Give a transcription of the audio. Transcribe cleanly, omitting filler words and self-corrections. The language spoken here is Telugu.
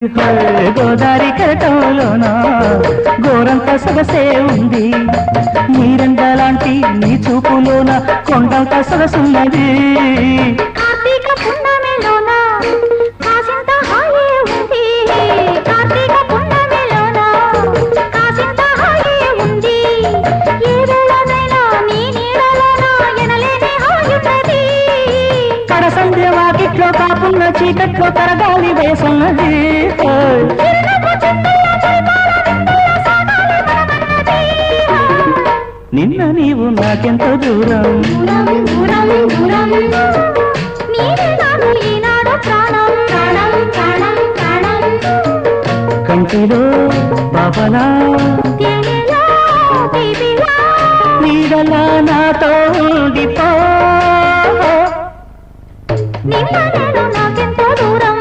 గోదారి కటంలోన గోరంత సొగసే ఉంది, నీరందలాంటి నీ చూపులోన కొండంత సొగసున్నది. కార్తీక పున్నమిలోన కాసింత హాయే ఉంది, కార్తీక పున్నమిలోన కాసింత హాయే ఉంది, ఏ వేళనైనా నీ నీడలోన ఎనలేని హాయున్నది. కడసంధ్య వాకిట్లో కాపున్న చీకట్లో తరగాలి వేసున్నది. నిన్న నీవు నాకెంత దూరం, కంటిలో బాబలా నీడలా నాతో ఉండిపో. నిన్న నాకెంతో దూరం